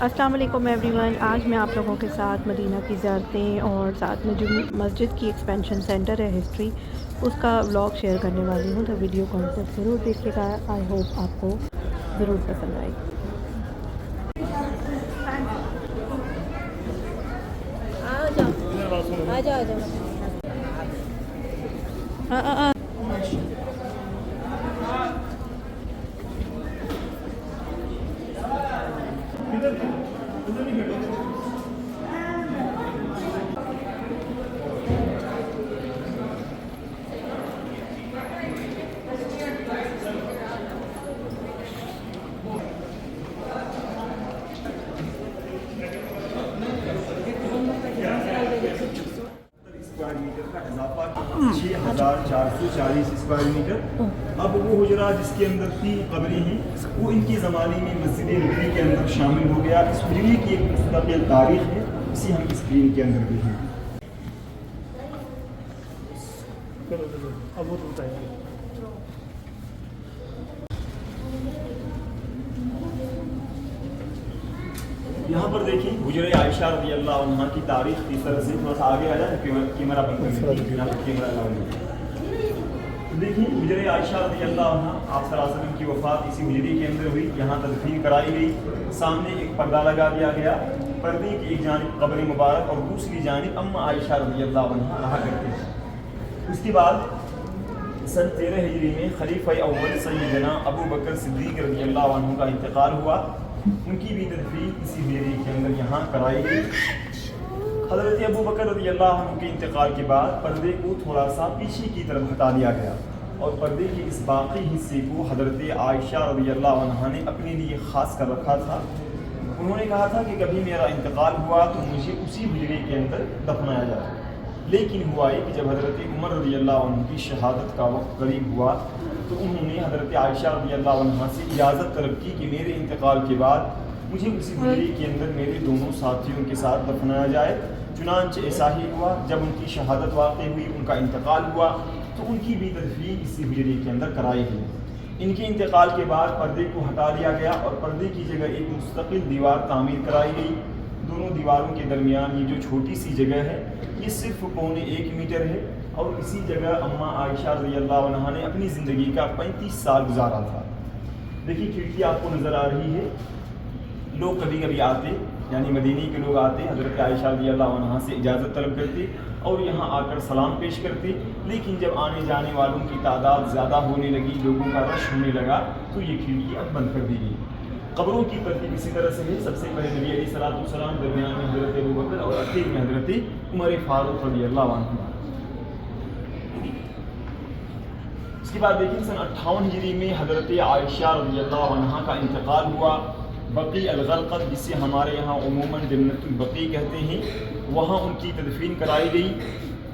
अस्सलाम वालेकुम एवरीवन। आज मैं आप लोगों के साथ मदीना की ज़ियारतें और साथ में जो मस्जिद की एक्सपेंशन सेंटर है हिस्ट्री उसका व्लॉग शेयर करने वाली हूँ। तो वीडियो को अंत तक ज़रूर देखिएगा। आई होप आपको ज़रूर पसंद आएगी। आ जाओ। हाँ। स्क्वायर मीटर का इजाफा 6440 स्क्वायर मीटर। अब वो हुजरा जिसके अंदर 3 कब्रें हैं वो इनकी ज़माने में मस्जिद नबवी के अंदर शामिल हो गया। इस हुजरे की एक मुस्तकिल तारीख है, इसी हम स्क्रीन के अंदर देखें। अब वो तो बताएंगे। यहाँ पर देखिए हुजरे आयशा रज़ी अल्लाह अन्हा की तारीख की तरह से थोड़ा सा आगे आ जाए, कैमरा बंद कर यहाँ पर कैमरा अलाउ नहीं। तो देखिए हुजरे आयशा रज़ी अल्लाह अन्हा आप सल्लल्लाहु अलैहि वसल्लम की वफ़ात इसी हुजरे के अंदर हुई। यहाँ तदफीन कराई गई। सामने एक पर्दा लगा दिया गया। पर्दे की एक जानिब कब्र मुबारक और दूसरी जानिब अम्मा आयशा रज़ी अल्लाह अन्हा रहा करते थे। उसके बाद सन 13 हिजरी में खलीफा अव्वल सैयदना अबू बकर सिद्दीक़ रज़ी अल्लाह अन्हु का इंतकाल हुआ। उनकी भी तदफीन इसी हुजरे के अंदर यहाँ कराई गई। हज़रत अबू बकर रज़ी अल्लाह अन्हु के इंतकाल के बाद पर्दे को थोड़ा सा पीछे की तरफ हटा दिया गया और पर्दे के इस बाकी हिस्से को हज़रत आयशा रज़ी अल्लाह अन्हा ने अपने लिए ख़ास कर रखा था। उन्होंने कहा था कि कभी मेरा इंतकाल हुआ तो मुझे उसी हुजरे के अंदर दफनाया जाए। लेकिन हुआ ये कि जब हज़रत उमर रज़ी अल्लाह अन्हु की शहादत का वक्त करीब हुआ तो उन्होंने हज़रत आयशा रज़ी अल्लाह अन्हा से इजाज़त तलब की कि मेरे इंतकाल के बाद मुझे उसी हुजरे के अंदर मेरे दोनों साथियों के साथ दफनाया जाए। चुनांचे ऐसा ही हुआ। जब उनकी शहादत वाक़ई हुई, उनका इंतकाल हुआ तो उनकी भी तदफीन इसी हुजरे के अंदर कराई गई। इनके इंतकाल के बाद पर्दे को हटा दिया गया और पर्दे की जगह एक मुस्तकिल दीवार तामीर कराई गई। दोनों दीवारों के दरमियान ये जो छोटी सी जगह है ये सिर्फ 1.25 मीटर है और इसी जगह अम्मा आयशा रज़ी अल्लाह अन्हा ने अपनी ज़िंदगी का 35 साल गुजारा था। देखिए खिड़की आपको नज़र आ रही है। लोग कभी कभी आते, यानी मदीने के लोग आते, हज़रत आयशा रज़ी अल्लाह अन्हा से इजाज़त तलब करते और यहाँ आकर सलाम पेश करते। लेकिन जब आने जाने वालों की तादाद ज़्यादा होने लगी, लोगों का रश होने लगा तो ये खिड़की अब बंद कर दी गई। कब्रों की तरतीब इसी तरह से है। सबसे पहले नबी अलैहिस्सलाम, दरमियान में हज़रत अबू बकर और अखीर में हज़रत उमर फारूक रज़ी अल्लाह अन्हु। इसके बाद देखिए सन 58 हिजरी में हज़रत आयशा रज़ी अल्लाह अन्हा का इंतकाल हुआ। बकी अल-गरक़द, जिसे हमारे यहाँ उमूमन जन्नतुल बकी कहते हैं, वहाँ उनकी तदफीन कराई गई।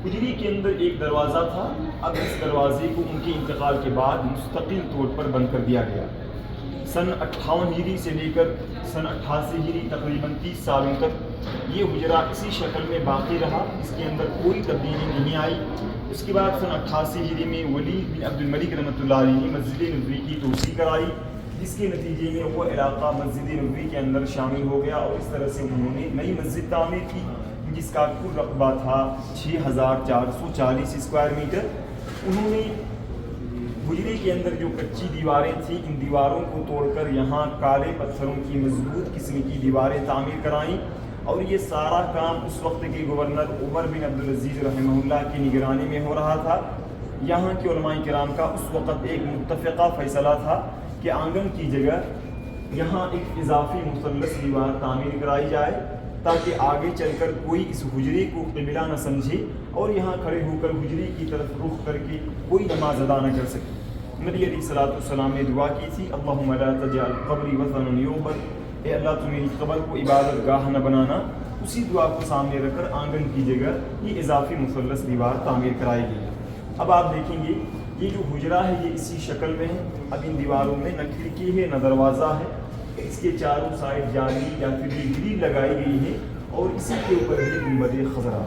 हुजरे के अंदर एक दरवाज़ा था। अब इस दरवाज़े को उनके इंतकाल के बाद मुस्तकिल तौर पर बंद कर दिया गया। सन 58 हिजरी से लेकर सन 88 हिजरी तकरीबन 30 सालों तक ये हुजरा इसी शक्ल में बाकी रहा। इसके अंदर कोई तब्दीली नहीं आई। उसके बाद सन 88 हिजरी में वलीद बिन अब्दुल मलिक रहमतुल्लाह अलैहि ने मस्जिद नबवी की तोसी कराई, जिसके नतीजे में वो इलाका मस्जिद नबवी के अंदर शामिल हो गया और इस तरह से उन्होंने नई मस्जिद तामीर की जिसका कुल रकबा था 6440 स्क्वायर मीटर। उन्होंने हुजरे के अंदर जो कच्ची दीवारें थीं, इन दीवारों को तोड़कर यहाँ काले पत्थरों की मजबूत किस्म की दीवारें तामीर कराईं और ये सारा काम उस वक्त के गवर्नर उमर बिन अब्दुल अजीज़ रहमहुल्लाह की निगरानी में हो रहा था। यहाँ के उलमाए किराम का उस वक़्त एक मुत्तफ़िक़ा फ़ैसला था कि आंगन की जगह यहाँ एक इजाफी मुसल्लस दीवार तामीर कराई जाए ताकि आगे चलकर कोई इस हुजरे को क़िबला न समझे और यहाँ खड़े होकर हुजरे की तरफ रुख करके कोई नमाज अदा न कर सके। नबी अलैहिस्सलाम ने दुआ की थी, अल्लाहुम्मा ला तजअल क़ब्री वतनन युअबद, ए अल्लाह तुम मेरी कब्र को इबादत गाह न बनाना। उसी दुआ को सामने रखकर आंगन की जगह ये इजाफी मुसल्लस दीवार तामीर कराई गई। अब आप देखेंगे ये जो हुजरा है ये इसी शक्ल में है। अब इन दीवारों में न खिड़की है न दरवाज़ा है। इसके चारों साइड जाली या फिर ग्रिल लगाई गई है और इसी के ऊपर है गुंबद खज़रा।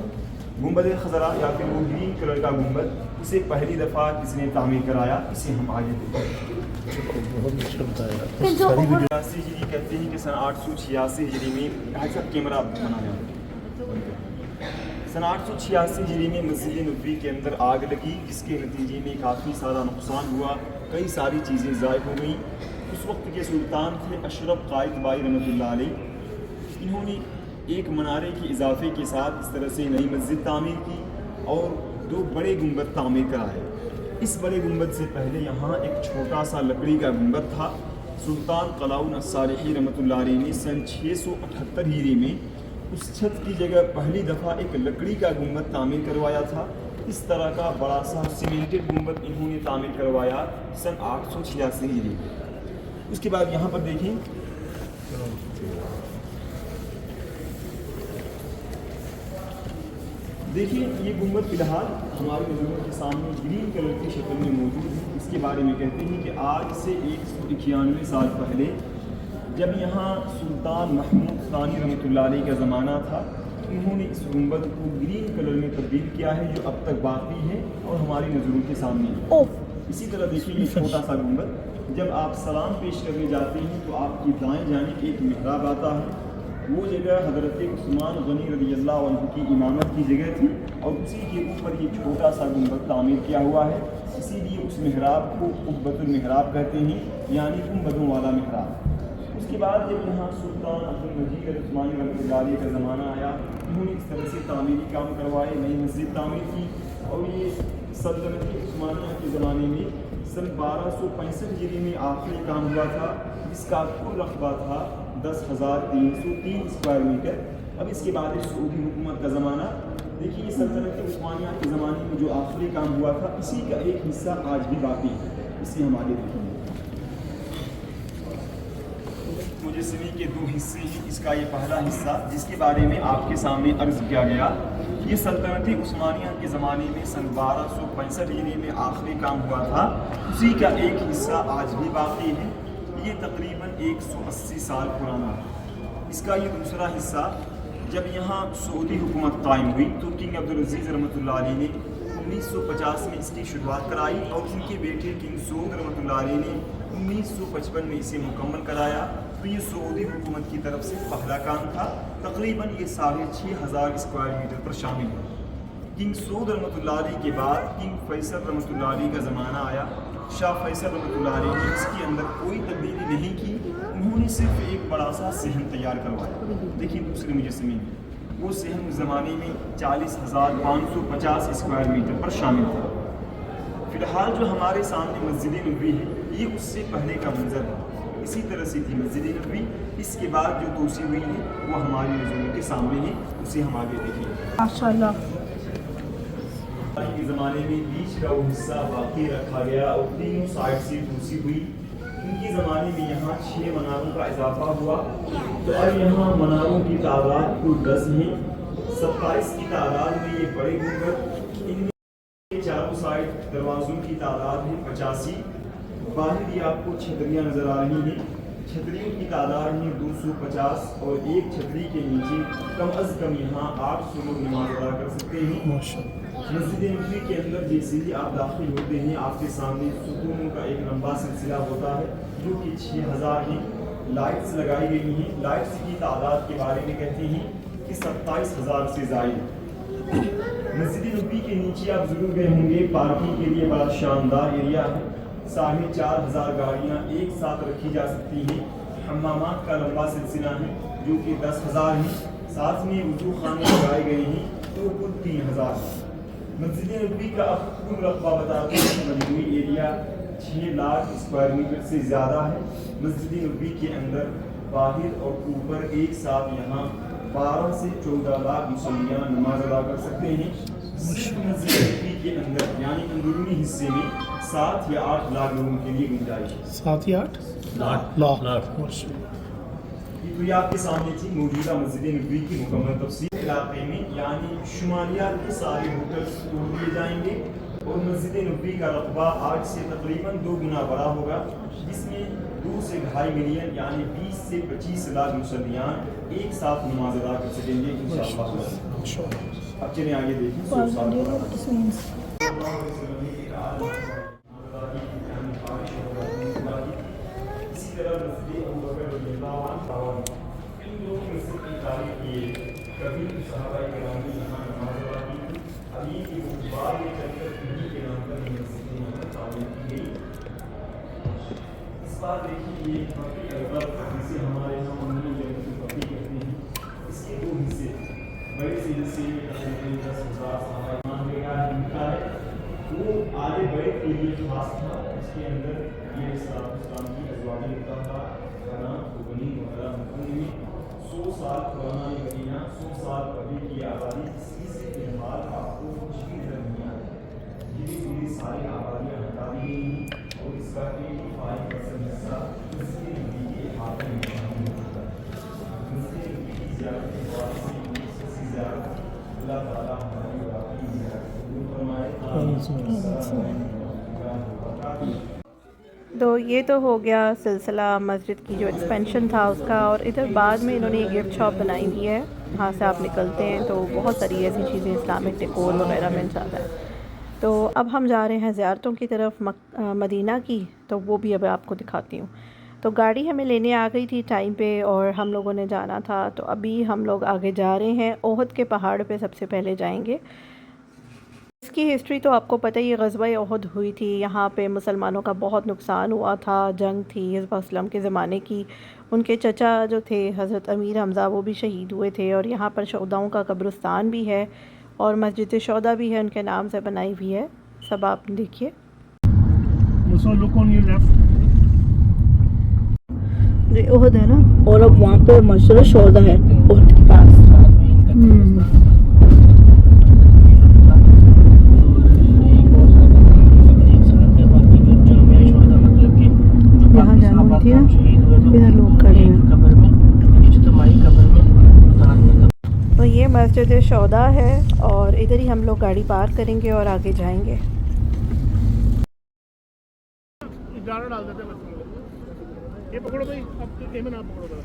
गुंबद खज़रा या फिर वो ग्रीन कलर का गुंबद, इसे पहली दफ़ा किसने तामीर कराया, इसे हम आगे देखें। बहुत अच्छा बताया। सारी वीडियो 86 हिजरी कहते हैं कि सन 886 हिजरी में भाई साहब कैमरा बनाया। सन 886 हिजरी में मस्जिद नबवी के अंदर आग लगी, जिसके नतीजे में काफ़ी सारा नुकसान हुआ, कई सारी चीज़ें ज़ाय हो गई। उस वक्त के सुल्तान थे अशरफ कायतबाई रहमतुल्लाह अलैह। इन्होंने एक मनारे के इजाफे के साथ इस तरह से नई मस्जिद तामीर की और 2 बड़े गुंबद तामीर कराए। इस बड़े गुंबद से पहले यहाँ एक छोटा सा लकड़ी का गुंबद था। सुल्तान कलाउन अस्सालिही रहमतुल्लाह अलैह ने सन 678 हिजरी में उस छत की जगह पहली दफ़ा एक लकड़ी का गुंबद तामीर करवाया था। इस तरह का बड़ा सा सीमेंटेड गुंबद इन्होंने तामीर करवाया सन 886 हिजरी में। उसके बाद यहाँ पर देखें, देखिए ये गुंबद फ़िलहाल हमारे नज़रों के सामने ग्रीन कलर की शक्ल में मौजूद है। इसके बारे में कहते हैं कि आज से 191 साल पहले जब यहाँ सुल्तान महमूद सानी रहमतुल्लाह अलैह का ज़माना था, इन्होंने इस गुंबद को ग्रीन कलर में तब्दील किया है, जो अब तक बाकी है और हमारी नज़रों के सामने है। इसी तरह देखिए ये छोटा सा गुंबद, जब आप सलाम पेश करने जाते हैं तो आपकी दाएं जानिब एक मिहराब आता है। वो जगह हज़रत उस्मान गनी रज़ियल्लाहु अन्हु की इमामत की जगह थी और उसी के ऊपर ये छोटा सा गुंबद तामीर किया हुआ है। इसीलिए उस मिहराब को कुब्बतुल मिहराब कहते हैं, यानी गुंबदों वाला मिहराब। उसके बाद जब यहाँ सुल्तान अब्दुल मजीद उस्मानी रहमतुल्लाह अलैह का ज़माना आया, इन्होंने इस तरह से तामीरी काम करवाए, नई मस्जिद तामीर की। और ये सल्तनत उस्मानिया के ज़माने में सन 1265 हिजरी में आखिरी काम हुआ था, जिसका कुल रकबा था 10,303 स्क्वायर मीटर। अब इसके बाद सऊदी हुकूमत का ज़माना, देखिए सल्तनत उस्मानिया के ज़माने में जो आखिरी काम हुआ था, इसी का एक हिस्सा आज भी बाकी है। इसे हम आगे देखेंगे। मुजस्समे के 2 हिस्से हैं। इसका ये पहला हिस्सा जिसके बारे में आपके सामने अर्ज़ किया गया, ये सल्तनत उस्मानिया के ज़माने में सन 1265 हिजरी में आखिरी काम हुआ था, उसी का एक हिस्सा आज भी बाकी है। ये तकरीबन 180 साल पुराना है। इसका ये दूसरा हिस्सा, जब यहाँ सऊदी हुकूमत कायम हुई तो किंग अब्दुल अजीज़ रहमतुल्लाह अलैह ने 1950 में इसकी शुरुआत कराई और उनके बेटे किंग सऊद रहमतुल्लाह अलैह ने 1955 में इसे मुकम्मल कराया। तो ये सऊदी हुकूमत की तरफ से पहला काम था। तकरीबन ये 6,500 स्क्वायर मीटर पर शामिल है। किंग सऊद रहमतुल्लाह अलैह के बाद किंग फैसल रहमतुल्लाह अलैह का ज़माना आया। शाह फैसल रहमतुल्लाह अलैह ने इसके अंदर कोई तब्दीली नहीं की, उन्होंने सिर्फ एक बड़ा सा सहन तैयार करवाया। देखिए दूसरे मुजस्समे में वो सहन उस ज़माने में 40,550 स्क्वायर मीटर पर शामिल था। फिलहाल जो हमारे सामने मस्जिद नबवी है, ये उससे पहले का मंजर है। इसी तरह से थी मस्जिद नबवी। इसके बाद जो तोसी हुई है वो हमारी नज़रों के सामने है, उसे हम आगे देखेंगे। माशाल्लाह के ज़माने में बीच का वो हिस्सा बाकी रखा गया और तीनों साइड से तोसी हुई। इनके ज़माने में यहाँ 6 मनारों का इजाफा हुआ। तो अब यहाँ मनारों की तादाद कुल 10 है। 27 की तादाद में ये बड़े गुंबद, इनमें चारों साइड दरवाज़ों की तादाद है 85। बाहर भी आपको छतरियाँ नज़र आ रही हैं। छतरियों की तादाद है 250 और एक छतरी के नीचे कम अज़ कम यहाँ 800 लोग नमाज अदा कर सकते हैं। मस्जिद नबवी के अंदर जैसे ही आप दाखिल होते हैं, आपके सामने सुकूनों का एक लंबा सिलसिला होता है, जो कि 6,000 हैं। लाइट्स लगाई गई हैं। लाइट्स की तादाद के बारे में कहते हैं कि 27,000 से ज़ायद। मस्जिद नबवी के नीचे आप ज़रूर गए होंगे, पार्किंग के लिए बड़ा शानदार एरिया है। 4,500 गाड़ियाँ एक साथ रखी जा सकती हैं। हम्मामात का लंबा सिलसिला है जो कि 10,000 हैं। साथ में वज़ू खाने लगाए गए हैं तो कुल 3,000 हैं। मस्जिद नबवी का अब कुल रकबा बताते हैं, मजमूई एरिया 6 लाख स्क्वायर मीटर से ज़्यादा है। मस्जिद नबवी के अंदर बाहर और ऊपर एक साथ यहाँ 12 से 14 लाख मुसल्लियाँ नमाज अदा कर सकते हैं। मस्जिद नबवी के अंदर यानी अंदरूनी हिस्से में 7 या 8 लाख लोगों के लिए गुंजाइश है। 7 या 8 लाख। तो ये आपके सामने थी मौजूदा मस्जिद नबवी की मुकम्मल तफसील। इलाके में यानी शुमालियात के सारे होटल्स तोड़ दिए जाएंगे और मस्जिद नबवी का रकबा आज से तकरीबन 2 गुना बड़ा होगा, जिसमें 2 से 2.5 मिलियन यानी 20 से 25 लाख मुसल्लियान एक साथ नमाज अदा कर सकेंगे इंशाअल्लाह। अब चलिए आगे देखिए। कभी सहाबाए किराम ने यहाँ नमाज अदा की थी। अभी के बाद में चलकर इन्हीं के नाम पर मस्जिद यहाँ पर तामीर की गई। इस बार देखिए ये बकरी अकबर जिसे हमारे यहाँ मंदिर में बकरी कहते हैं, इसके दो हिस्से बड़े से हिस्से में तकरीबन 10,000 सहाबाए किराम का लिखा है। वो आगे बड़े के लिए खास था, इसके अंदर ये इस्लाम की अजवाज मुतहरा का नाम बनी वगैरह में 100 साल पुराना ये मदीना 100 साल पहले की आबादी किसी से फिलहाल आपको कुछ भी नजर नहीं आ रही। ये पूरी सारी आबादियाँ हटा दी गई हैं और इसका 85% हिस्सा इसके नबी के हाथ में होता है। इसके नबी की ज़ियारत के बाद से इससे ज़्यादा अल्लाह ताला हमारी और आपकी ज़ियारत कबूल फरमाए। तो ये तो हो गया सिलसिला मस्जिद की जो एक्सपेंशन था उसका। और इधर बाद में इन्होंने एक गिफ्ट शॉप बनाई हुई है, वहाँ से आप निकलते हैं तो बहुत सारी ऐसी चीज़ें इस्लामिक डेकोर वगैरह मिल जाता है। तो अब हम जा रहे हैं ज़ियारतों की तरफ मदीना की, तो वो भी अब आपको दिखाती हूँ। तो गाड़ी हमें लेने आ गई थी टाइम पे और हम लोगों ने जाना था, तो अभी हम लोग आगे जा रहे हैं। ओहद के पहाड़ पे सबसे पहले जाएंगे। इसकी हिस्ट्री तो आपको पता ही है, ग़ज़वा-ए ओहद हुई थी, यहाँ पे मुसलमानों का बहुत नुकसान हुआ था, जंग थी हिज़्ब अस्लम के ज़माने की। उनके चचा जो थे हज़रत अमीर हमज़ा वो भी शहीद हुए थे। और यहाँ पर शोहदाओं का कब्रिस्तान भी है और मस्जिद शोहदा भी है, उनके नाम से बनाई हुई है। सब आप देखिए। ये ओहद है ना, और अब वहाँ पे मस्जिद शोहदा है ओहद के पास। यहाँ जाना हुई थी ना, इधर लोग खड़े हैं। तो ये मस्जिद शोहदा है और इधर ही हम लोग गाड़ी पार्क करेंगे और आगे जाएंगे। डाल देते हैं, ये पकड़ो भाई, अब एमन आप पकड़ो बड़ा।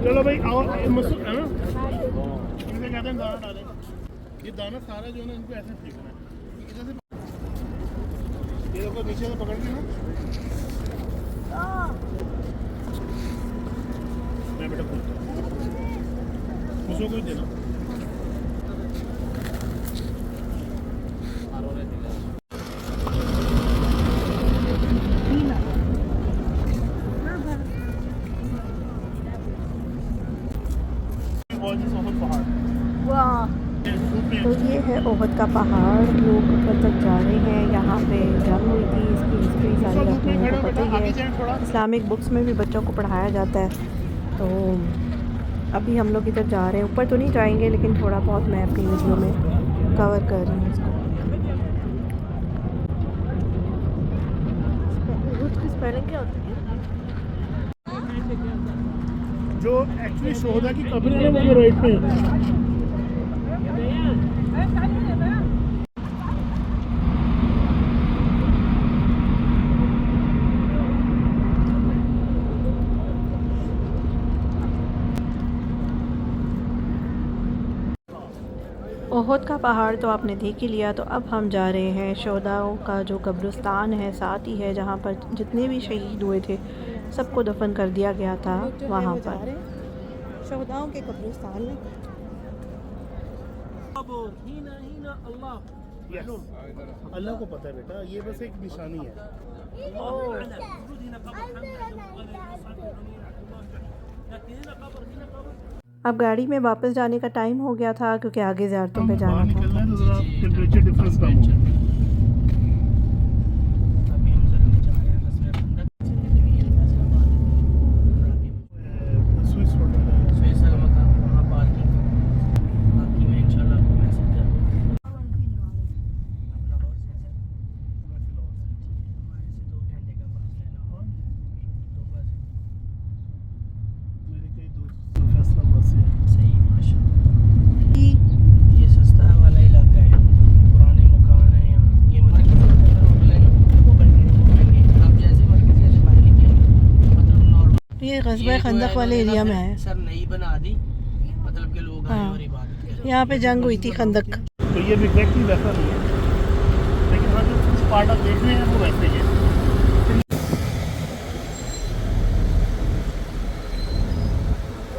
चलो भाई आओ, मसूद है ना, इनसे कहते हैं दाना डालें। ये दाना सारा जो है ना इनको ऐसे फेंकना है, ये देखो नीचे से पकड़ के ना। मैं बेटा खोलता हूँ, उसको कोई देना। तो ये है ओहद का पहाड़, लोग ऊपर तक जा रहे हैं। यहाँ पे जंग हुई थी, इसकी हिस्ट्री सारी आप लोगों को पता ही है, इस्लामिक बुक्स में भी बच्चों को पढ़ाया जाता है। तो अभी हम लोग इधर जा रहे हैं, ऊपर तो नहीं जाएंगे लेकिन थोड़ा बहुत मैं अपनी वीडियो में कवर कर रही हूँ इसको। उसकी स्पेलिंग क्या होती है? जो एक्चुअली शोहदा की कब्र है वो राइट में है। ओहद का पहाड़ तो आपने देख ही लिया। तो अब हम जा रहे हैं शोहदाओं का जो कब्रिस्तान है, साथ ही है जहाँ पर जितने भी शहीद हुए थे सबको दफन कर दिया गया था वहाँ पर। शोहदाओं के कब्रिस्तान में अल्लाह को पता है बेटा, ये बस एक निशानी है। अब गाड़ी में वापस जाने का टाइम हो गया था क्योंकि आगे ज़ियारतों पे जाना था। निकलना है तो जरा टेम्परेचर डिफरेंस कम हो। ये ग़ज़वा खंदक वाले एरिया में है, सर नई बना दी, मतलब के लोग आए और इबादत करें। यहाँ पे जंग हुई थी खंदक। तो ये एग्जैक्टली वैसा नहीं है, लेकिन हाँ जो कुछ पार्ट आप देख रहे हैं वो वैसे ही है।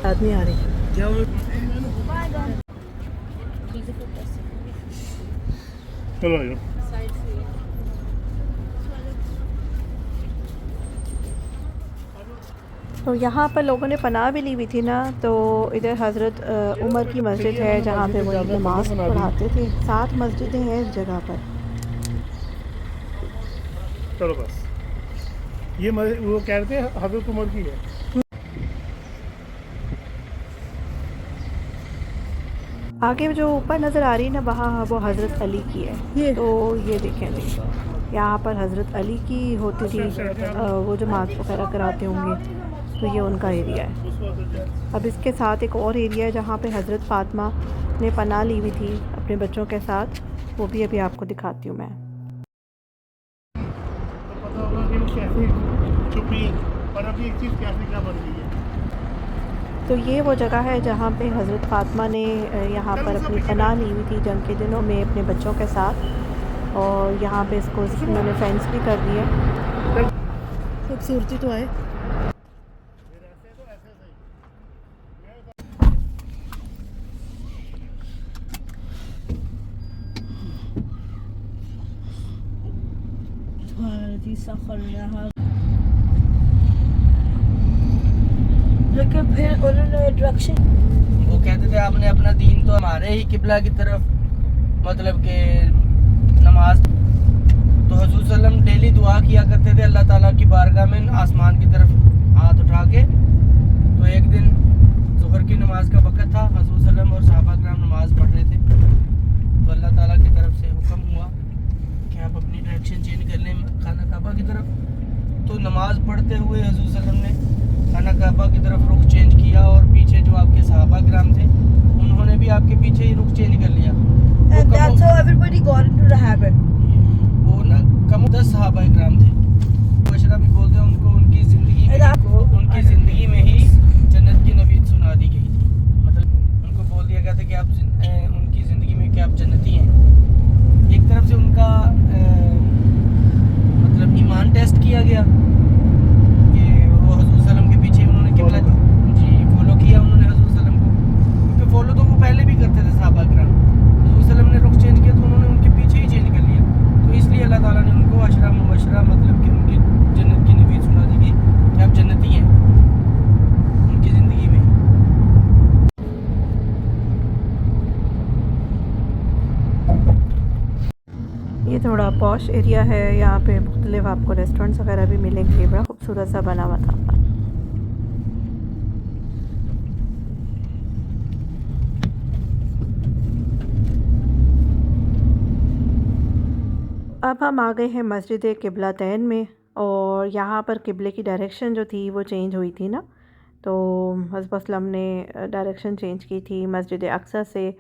याद नहीं आ रही। चलो आ जाओ। तो यहाँ पर लोगों ने पनाह भी ली हुई थी ना, तो इधर हज़रत उमर की मस्जिद है जहाँ पे वो नमाज़ पढ़ाते थे। 7 मस्जिदें हैं इस जगह पर। चलो बस, ये वो कह रहे थे हज़रत उमर की है। आगे जो ऊपर नज़र आ रही है ना वहाँ, वो हज़रत अली की है। तो ये देखें जी, यहाँ पर हज़रत अली की होती थी वो जमात वगैरह कराते होंगे, तो ये उनका एरिया है। अब इसके साथ एक और एरिया है जहाँ पे हज़रत फ़ातिमा ने पनाह ली हुई थी अपने बच्चों के साथ, वो भी अभी आपको दिखाती हूँ मैं। तो पता होगा कि वो कैसे छुपी, और अभी एक चीज़ कैसे क्या बन गई है। तो ये वो जगह है जहाँ पे हज़रत फ़ातिमा ने यहाँ पर अपनी पनाह ली हुई थी जंग के दिनों में अपने बच्चों के साथ, और यहाँ पे इसको उन्होंने फेंस भी कर दिया। खूबसूरती तो है। लेकिन फिर उन्होंने इंट्रोडक्शन, वो कहते थे आपने अपना दीन तो हमारे ही किबला की तरफ, मतलब कि नमाज, तो हुजूर सल्लम डेली दुआ किया करते थे अल्लाह ताला की बारगाह में आसमान की तरफ हाथ उठा के। तो एक दिन ज़ोहर की नमाज का वक़्त था, हुजूर सल्लम और सहाबा किराम नमाज पढ़ रहे थे, तो अल्लाह ताला की तरफ से हुक्म हुआ कि आप अपनी डायरेक्शन चेंज कर लें खाना काबा की तरफ। तो नमाज पढ़ते हुए हुजूर सल्लम ने खाना काबा की तरफ रुख चेंज किया, और पीछे जो आपके सहाबा किराम थे उन्होंने भी आपके पीछे ही रुख चेंज कर लिया। and that's how everybody got into the habit. वो ना कम 10 सहाबा किराम थे, बशरा भी बोलते हैं उनको, उनकी ज़िंदगी में ही जन्नत की नबीद सुना दी गई थी। मतलब उनको बोल दिया गया था कि आप उनकी ज़िंदगी में कि आप जन्नती हैं। एक तरफ से उनका मतलब ईमान टेस्ट किया गया कि वो हुजूर सल्लम के पीछे उन्होंने किबला फॉलो किया उन्होंने हुजूर सल्लम को, क्योंकि फॉलो तो वो पहले भी करते थे सहाबा किराम। हुजूर सल्लम ने रुख चेंज किया तो उन्होंने उनके पीछे ही चेंज कर लिया, तो इसलिए अल्लाह ताला ने उनको अशरा मुबशरा, मतलब कि उनकी जन्नत की नबीद सुना दी गई कि आप जन्नती हैं उनकी ज़िंदगी में। ये थोड़ा पॉश एरिया है, यहाँ पे मुख्तलिफ आपको रेस्टोरेंट्स वगैरह भी मिलेंगे। बड़ा खूबसूरत सा बना हुआ था। अब हम आ गए हैं मस्जिद क़िबलतैन में, और यहाँ पर क़िबले की डायरेक्शन जो थी वो चेंज हुई थी ना, तो हज़रत वसल्लम ने डायरेक्शन चेंज की थी मस्जिद अक्सा से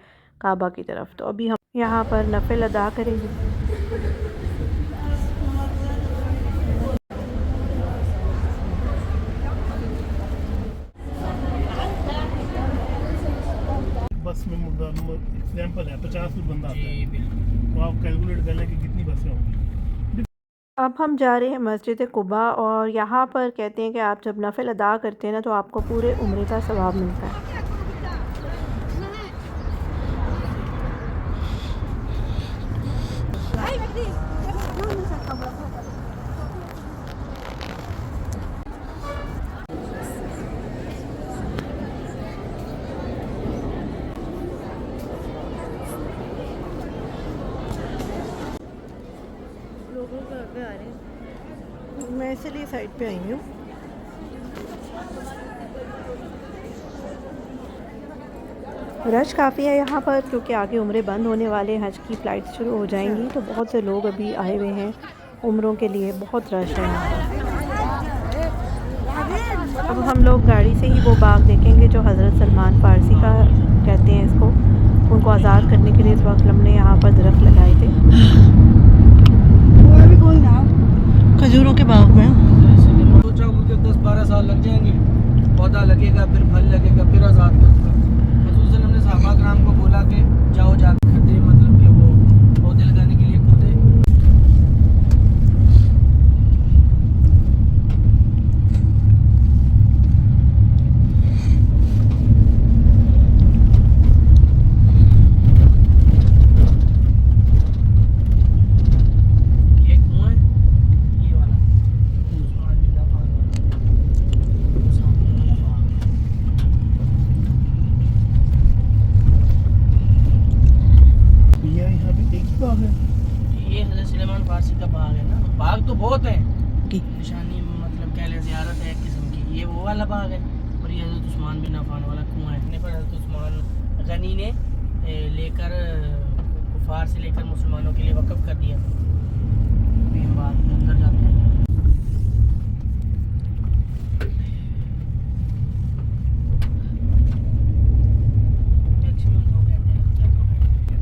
काबा की तरफ। तो अभी हम यहाँ पर नफिल अदा करेंगे। बस में एग्जाम्पल है 50 बंदा आता है, तो आप कैलकुलेट कर लें कि कितनी बसें होंगी। अब हम जा रहे हैं मस्जिद कुबा, और यहाँ पर कहते हैं कि आप जब नफिल अदा करते हैं ना तो आपको पूरे उम्रे का सवाब मिलता है। मैं इसलिए साइड पे आई हूँ। रश काफ़ी है यहाँ पर, क्योंकि आगे उम्रे बंद होने वाले, हज की फ़्लाइट शुरू हो जाएंगी, तो बहुत से लोग अभी आए हुए हैं उम्रों के लिए। बहुत रश है यहाँ पर। अब हम लोग गाड़ी से ही वो बाग देखेंगे जो हज़रत सलमान फ़ारसी का कहते हैं इसको, उनको आज़ाद करने के लिए इस वक्त हमने यहाँ पर दरख्त लगाए थे। खजूरों के बाग में सोचा मुझे 10-12 साल लग जाएंगे, पौधा लगेगा, फिर फल लगेगा, फिर आज़ाद करूँगा। हुजूर सल्लम ने सहाबा किराम को बोला कि जाओ जाकर खरीदे, मतलब कि वो पौधे लगाने के लिए खोदे। बाग तो बहुत है, की निशानी मतलब कह लें ज़ियारत है एक किस्म की। ये वो वाला बाग है और ये हज़रत उस्मान बिन अफ़ान वाला कुआं है। इतने पर हज़रत उस्मान गनी ने लेकर कुफार से लेकर मुसलमानों के लिए वक़्फ़ कर दिया। अभी हम बात में अंदर जाते हैं।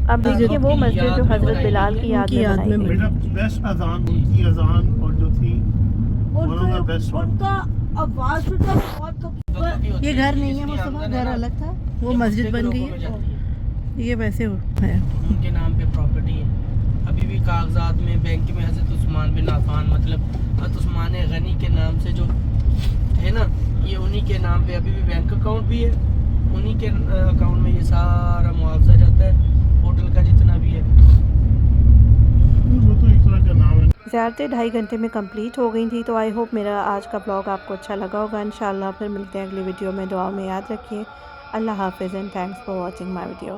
अब देखिए वो मस्जिद जो हज़रत बिलाल की याद उनकी में याद बनाई में गई। बेटा बेस्ट अजान, उनकी अजान और जो थी one of the best one. उनका आवाज तो बहुत ये घर नहीं है, वो सुबह घर अलग था, वो मस्जिद बन गई है, ये वैसे है। उनके नाम पे प्रॉपर्टी है। अभी भी कागजात में बैंक में हज़रत उस्मान बिन अफ़ान मतलब हज़रत उस्मान गनी के नाम से जो है ना, ये उन्हीं के नाम पे अभी भी बैंक अकाउंट भी है। उन्हीं के अकाउंट में ये सारा मुआवजा जाता है, होटल का जितना भी है। वो तो एक तरह का नाम है। ज़्यारतें 2.5 घंटे में कंप्लीट हो गई थी। तो आई होप मेरा आज का ब्लॉग आपको अच्छा लगा होगा। इंशाल्लाह फिर मिलते हैं अगली वीडियो में। दुआ में याद रखिए। अल्लाह हाफिज़ and thanks for watching my video.